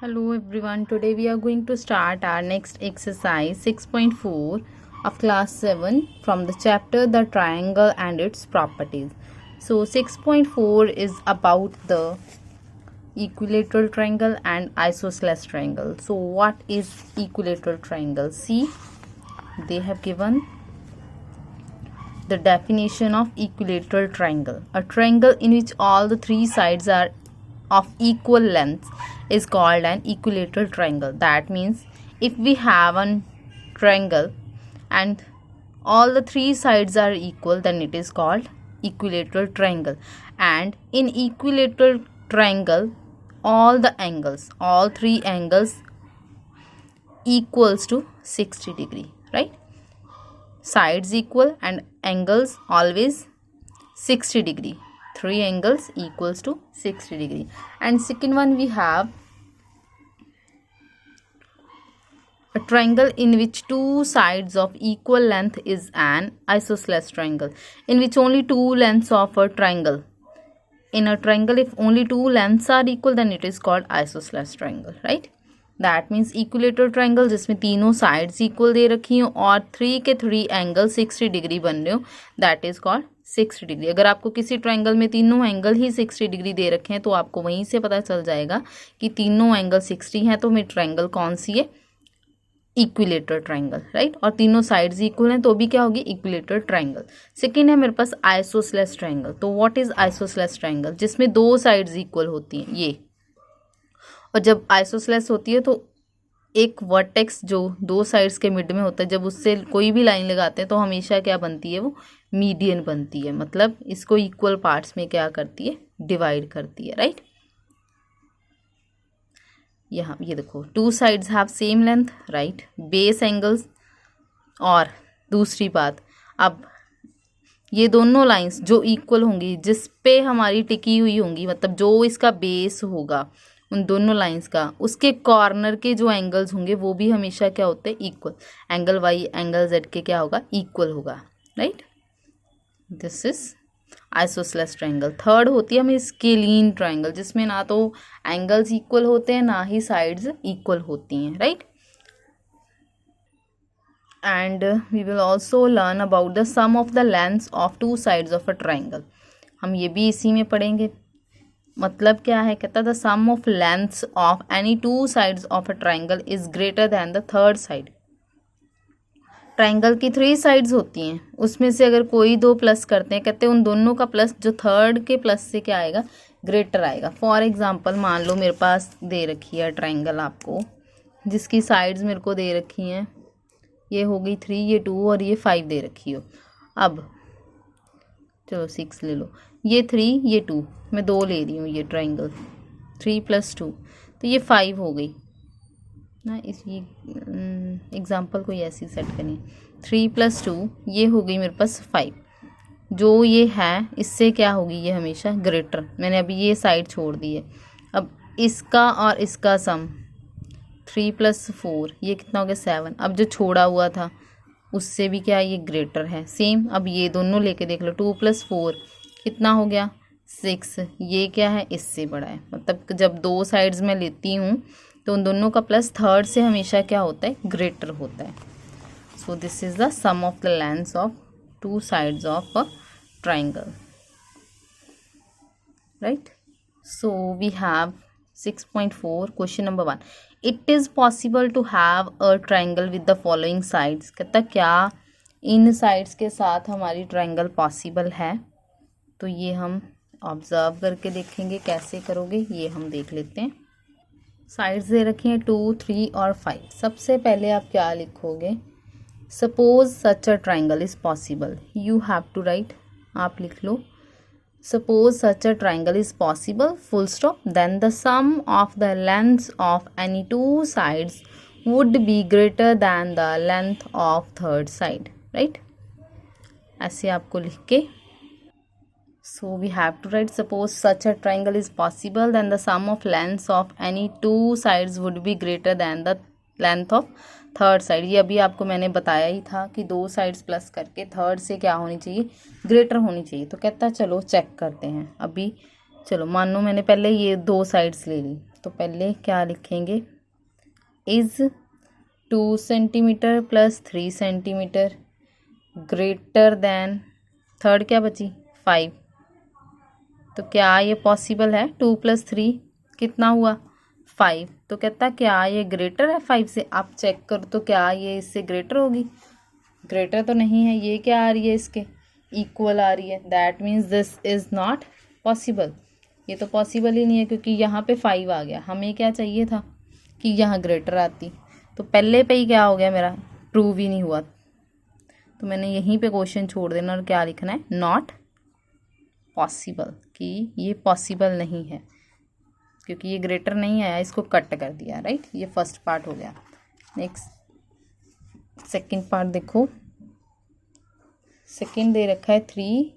Hello everyone, today we are going to start our next exercise 6.4 of class 7 from the chapter The Triangle and its Properties. So 6.4 is about the equilateral triangle and isosceles triangle. So what is equilateral triangle? See, they have given the definition of equilateral triangle. A triangle in which all the three sides are of equal length is called an equilateral triangle. That means if we have a triangle and all the three sides are equal, then it is called equilateral triangle. And in equilateral triangle, all three angles equals to 60 degree, right? Sides equal and angles always 60 degree. Three angles equals to 60 degree. And second one, we have a triangle in which two sides of equal length is an isosceles triangle, in which only two lengths of a triangle. In a triangle, if only two lengths are equal, then it is called isosceles triangle, right? That means equilateral triangle जिसमें तीनों sides equal दे रखी हो और 3 के 3 angle 60 degree बन रहे हो, that is called 60 degree. अगर आपको किसी ट्रायंगल में तीनों एंगल ही 60 डिग्री दे रखे हैं तो आपको वहीं से पता चल जाएगा कि तीनों एंगल 60 हैं, तो मेरी ट्रायंगल कौन सी है? Equilateral triangle, right. और तीनों साइड्स इक्वल हैं तो भी क्या होगी? Equilateral triangle. सेकंड है मेरे पास आइसोसेलेस ट्रायंगल. तो व्हाट इज आइसोसेलेस ट्रायंगल? जिसमें दो साइड्स इक्वल होती हैं, ये. और जब आइसोसेलेस होती है तो एक वर्टेक्स जो दो साइड्स के मिड में होता है, जब उससे कोई भी लाइन लगाते हैं तो हमेशा क्या बनती है? वो मीडियन बनती है. मतलब इसको इक्वल पार्ट्स में क्या करती है? डिवाइड करती है, राइट. यहाँ ये देखो, two sides have same length, right. Base angles. और दूसरी बात, अब ये दोनों लाइंस जो इक्वल होंगी, जिस पे हमारी टिकी हुई होंगी, मतलब जो इसका बेस होगा उन दोनों लाइंस का, उसके कॉर्नर के जो एंगल्स होंगे वो भी हमेशा क्या होते हैं? Equal. Angle Y angle Z के क्या होगा? इक्वल होगा, right. This is isosceles triangle. Third होती है हमें स्केलीन ट्रायंगल, जिसमें ना तो एंगल्स इक्वल होते हैं ना ही साइड्स इक्वल होती हैं, right. And we will also learn about the sum of the lengths of two sides of a triangle. हम ये भी इसी में पढ़ेंगे. मतलब क्या है? कहता the sum of lengths of any two sides of a triangle is greater than the third side. Triangle की 3 साइड्स होती हैं, उसमें से अगर कोई दो प्लस करते हैं, कहते हैं उन दोनों का प्लस जो थर्ड के प्लस से क्या आएगा? ग्रेटर आएगा. फॉर एग्जांपल मान लो मेरे पास दे रखी है ट्रायंगल आपको, जिसकी साइड्स मेरे को दे रखी हैं, ये हो गई 3, ये 2 और ये 5 दे रखी हो. अब चलो 6 ले लो. ये 3 ये 2, मैं 2 ले रही हूँ. ये ट्रायंगल 3 + 2 तो ये 5 हो गई ना. इस ये एग्जाम्पल को ऐसी सेट करें. 3 + 2 ये हो गई मेरे पास 5. जो ये है इससे क्या होगी? ये हमेशा ग्रेटर. मैंने अभी ये साइड छोड़ दी है. अब इसका और इसका सम 3 + 4 ये कितना हो गया? 7. अब जो छोड़ा हुआ था उससे भी क्या ये ग्रेटर है? सेम. अब ये दोनों लेके देख लो. 2 + 4 कितना हो गया? 6. ये क्या है? इससे बड़ा है. मतलब जब दो साइड्स में लेती हूँ तो उन दोनों का प्लस थर्ड से हमेशा क्या होता है? ग्रेटर होता है. So this is the sum of the lengths of two sides of a triangle, right. So we have 6.4 question number 1. It is possible to have a triangle with the following sides. कहता क्या इन sides के साथ हमारी triangle possible है? तो ये हम observe करके देखेंगे. कैसे करोगे ये हम देख लेते हैं. साइड्स दे रखी हैं 2, 3 और 5. सबसे पहले आप क्या लिखोगे? Suppose such a triangle is possible. You have to write. आप लिख लो suppose such a triangle is possible full stop. Then the sum of the lengths of any two sides would be greater than the length of third side, right. ऐसे आपको लिख के So we have to write suppose such a triangle is possible, then the sum of lengths of any two sides would be greater than the length of third side. ये अभी आपको मैंने बताया ही था कि दो साइड्स प्लस करके third से क्या होनी चाहिए? ग्रेटर होनी चाहिए. तो कहता चलो चेक करते हैं. अभी चलो मान लो मैंने पहले ये दो साइड्स ले ली. तो पहले क्या लिखेंगे, is 2 centimetre plus 3 centimetre greater than, third क्या बची 5। तो क्या ये पॉसिबल है, 2 + 3 कितना हुआ 5। तो कहता क्या ये ग्रेटर है 5 से, आप चेक करो तो क्या ये इससे ग्रेटर होगी, ग्रेटर तो नहीं है। ये क्या आ रही है, इसके इक्वल आ रही है, that means this is not possible. ये तो पॉसिबल ही नहीं है क्योंकि यहाँ पे 5 आ गया, हमें क्या चाहिए था कि यहाँ ग्रेटर आती। तो पहले पे ही क्या हो गया मेरा, प्रूव ही नहीं हुआ। तो मैंने यहीं पे क्वेश्चन छोड़ देना और क्या लिखना है, नॉट पॉसिबल, कि ये पॉसिबल नहीं है क्योंकि ये ग्रेटर नहीं आया, इसको कट कर दिया, राइट। ये फर्स्ट पार्ट हो गया। नेक्स्ट सेकंड पार्ट देखो, सेकंड दे रखा है 3,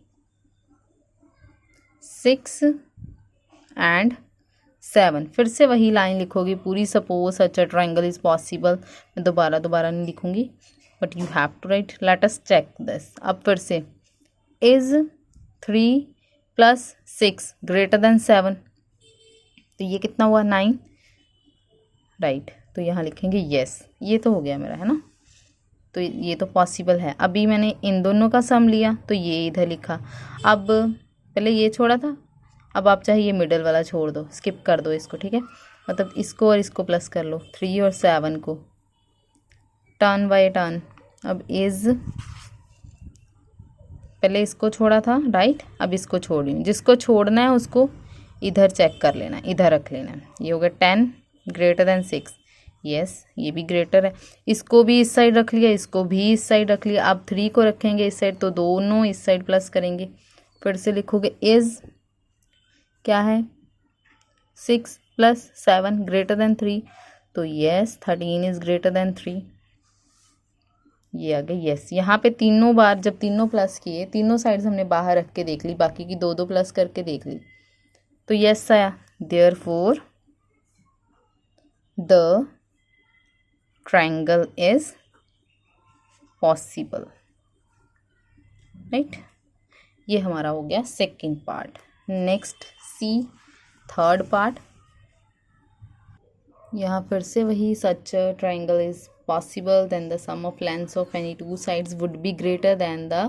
6 एंड 7। फिर से वही लाइन लिखोगी पूरी, suppose such a triangle is possible. मैं दोबारा नहीं लिखूंगी, but you have to write. Let us check this. अब फिर से, इज 3 + 6 ग्रेटर देन 7, तो ये कितना हुआ 9, राइट। तो यहाँ लिखेंगे यस, ये तो हो गया मेरा, है ना। तो ये तो पॉसिबल है। अभी मैंने इन दोनों का सम लिया तो ये इधर लिखा। अब पहले ये छोड़ा था, अब आप चाहे ये मिडल वाला छोड़ दो, स्किप कर दो इसको, ठीक है। मतलब इसको और इसको प्लस कर लो, 3 और 7 को टर्न बाय टर्न। अब इज़, पहले इसको छोड़ा था, राइट, अब इसको छोड़ रही हूँ। जिसको छोड़ना है उसको इधर चेक कर लेना, इधर रख लेना। ये हो गया 10 ग्रेटर देन 6, यस ये भी ग्रेटर है। इसको भी इस साइड रख लिया, इसको भी इस साइड रख लिया। अब 3 को रखेंगे इस साइड तो दोनों इस साइड प्लस करेंगे। फिर से लिखोगे इज़ क्या है, 6 + 7 ग्रेटर देन 3, तो यस 13 इज़ ग्रेटर देन 3। ये आ गया यस। यहाँ पे तीनों बार जब तीनों प्लस किए, तीनों साइड्स हमने बाहर रख के देख ली, बाकी की 2 प्लस करके देख ली, तो यस आया। Therefore the triangle is possible, right. ये हमारा हो गया second part. Next C third part. यहाँ फिर से वही, such triangle is possible then the sum of lengths of any two sides would be greater than the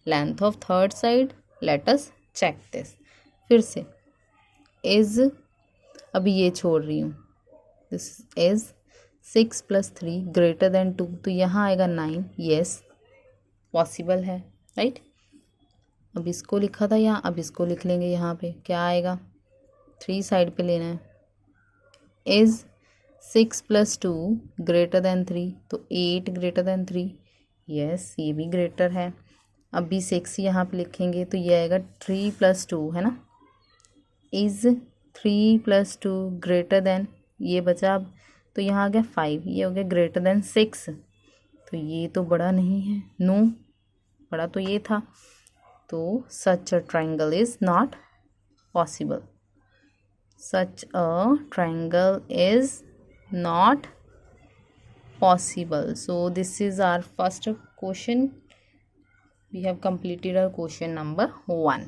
length of third side. Let us check this. फिर से is, अभी ये छोड़ रही हूँ, this is 6 + 3 greater than 2, तो यहाँ आएगा 9, yes possible है, राइट। अब इसको लिखा था यहाँ, अब इसको लिख लेंगे। यहाँ पे क्या आएगा, 3 साइड पे लेना है। is 6 + 2 ग्रेटर देन 3, तो 8 ग्रेटर देन 3, यस ये भी ग्रेटर है। अब भी 6 यहाँ पे लिखेंगे तो ये आएगा 3 + 2, है ना। इज़ 3 + 2 ग्रेटर देन, ये बचा अब, तो यहाँ आ गया 5, ये हो गया ग्रेटर देन 6, तो ये तो बड़ा नहीं है, नो बड़ा तो ये था। तो such a triangle is not possible, such a triangle is not possible. So this is our first question. We have completed our question number 1.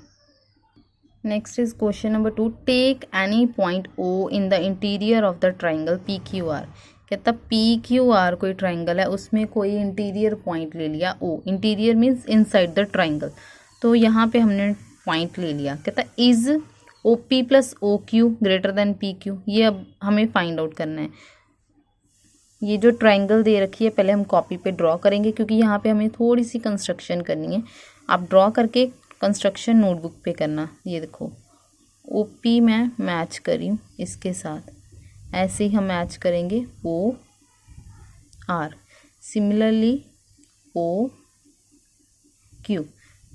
Next is question number 2. Take any point O in the interior of the triangle PQR. कहता PQR कोई triangle है, उसमें कोई interior point ले लिया O, interior means inside the triangle. तो यहाँ पे हमने पॉइंट ले लिया। कहता is OP + OQ greater than PQ। ये अब हमें फाइंड आउट करना है। ये जो ट्राइंगल दे रखी है पहले हम कॉपी पे ड्रॉ करेंगे, क्योंकि यहाँ पे हमें थोड़ी सी कंस्ट्रक्शन करनी है। आप ड्रॉ करके कंस्ट्रक्शन नोटबुक पे करना। ये देखो OP मैं मैच करी हूँ इसके साथ, ऐसे ही हम मैच करेंगे OR, सिमिलरली OQ,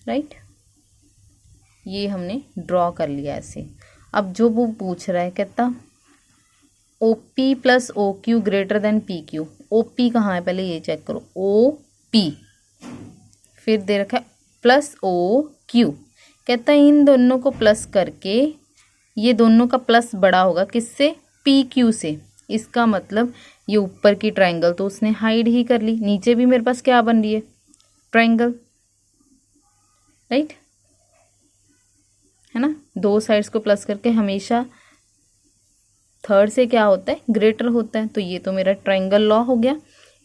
राइट। ये हमने ड्रॉ कर लिया ऐसे। अब जो वो पूछ रहा है, कहता OP + OQ greater than PQ। OP कहाँ है पहले ये चेक करो, OP, फिर दे रखा है + OQ। कहता है इन दोनों को प्लस करके, ये दोनों का प्लस बड़ा होगा किससे, PQ से। इसका मतलब ये ऊपर की ट्राइंगल तो उसने हाइड ही कर ली, नीचे भी मेरे पास क्या बन रही है, ट्राइंगल, राइट, है ना। 2 साइड्स को प्लस करके हमेशा थर्ड से क्या होता है, ग्रेटर होता है। तो ये तो मेरा ट्रायंगल लॉ हो गया,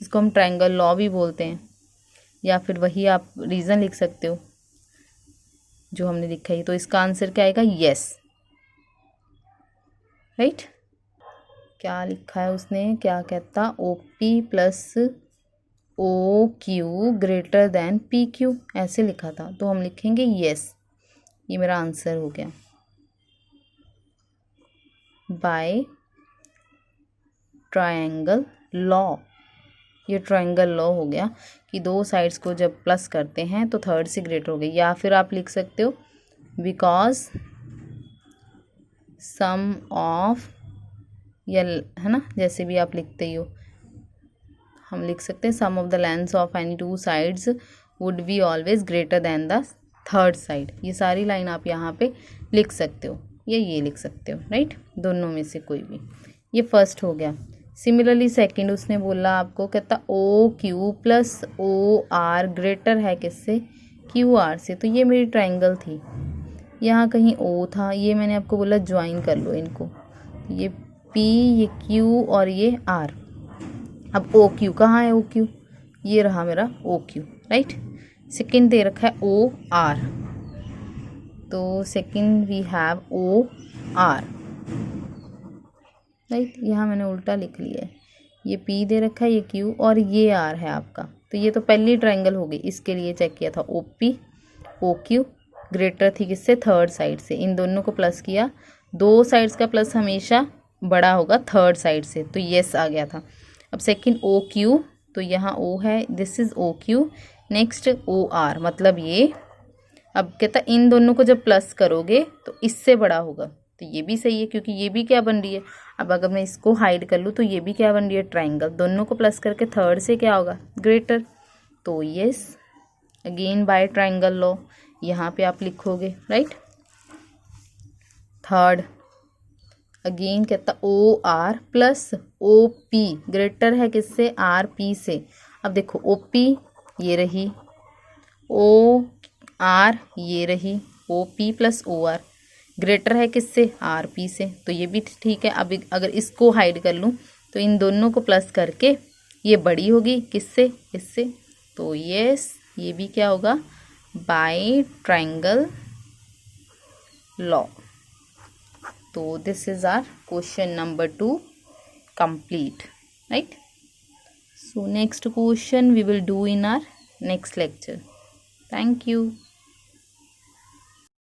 इसको हम ट्रायंगल लॉ भी बोलते हैं, या फिर वही आप रीज़न लिख सकते हो जो हमने लिखा है। तो इसका आंसर क्या आएगा, यस, राइट। क्या लिखा है उसने, क्या कहता, OP plus OQ greater than PQ, ऐसे लिखा था। तो हम लिखेंगे यस, ये मेरा आंसर हो गया। बाय ट्रायंगल लॉ, ये ट्रायंगल लॉ हो गया कि दो साइड्स को जब प्लस करते हैं तो थर्ड से ग्रेटर हो गई। या फिर आप लिख सकते हो बिकॉज सम ऑफ, या है ना, जैसे भी आप लिखते ही हो, हम लिख सकते हैं sum of the lengths of any two sides would be always greater than the third side. ये सारी लाइन आप यहाँ पे लिख सकते हो, या ये लिख सकते हो, राइट, दोनों में से कोई भी। ये फर्स्ट हो गया। सिमिलरली सेकंड उसने बोला आपको, कहता OQ प्लस OR ग्रेटर है किससे, QR से। तो ये मेरी ट्रायंगल थी, यहाँ कहीं O था, ये मैंने आपको बोला ज्वाइन कर लो इनको, ये P, ये Q और ये R। अब OQ कहाँ है, OQ ये रहा मेरा OQ, राइट। सेकंड दे रखा है OR, तो second we have OR, right. यहाँ मैंने उल्टा लिख लिया है, ये P दे रखा है, ये Q और ये R है आपका। तो ये तो पहली ट्रायंगल हो गई, इसके लिए चेक किया था OP OQ ग्रेटर थी किससे, थर्ड साइड से। इन दोनों को प्लस किया, दो साइड्स का प्लस हमेशा बड़ा होगा थर्ड साइड से, तो यस आ गया था। अब सेकंड OQ, तो यहाँ O है, this is OQ। Next OR, मतलब ये, अब कहता इन दोनों को जब प्लस करोगे तो इससे बड़ा होगा। तो ये भी सही है, क्योंकि ये भी क्या बन रही है, अब अगर मैं इसको हाइड कर लूँ तो ये भी क्या बन रही है, ट्रायंगल। दोनों को प्लस करके थर्ड से क्या होगा, ग्रेटर। तो yes, again by triangle law यहाँ पे आप लिखोगे, राइट। थर्ड अगेन कहता OR प्लस OP ग्रेटर है किससे, RP से। अब देखो OP ये रही, OR ये रही, OP प्लस OR ग्रेटर है किससे, RP से। तो ये भी ठीक है। अब अगर इसको हाइड कर लूँ तो इन दोनों को प्लस करके ये बड़ी होगी किससे, इससे। तो यस, ये भी क्या होगा, बाय ट्रायंगल लॉ। तो this is our question number 2 complete, right? So next question we will do in our next lecture. Thank you.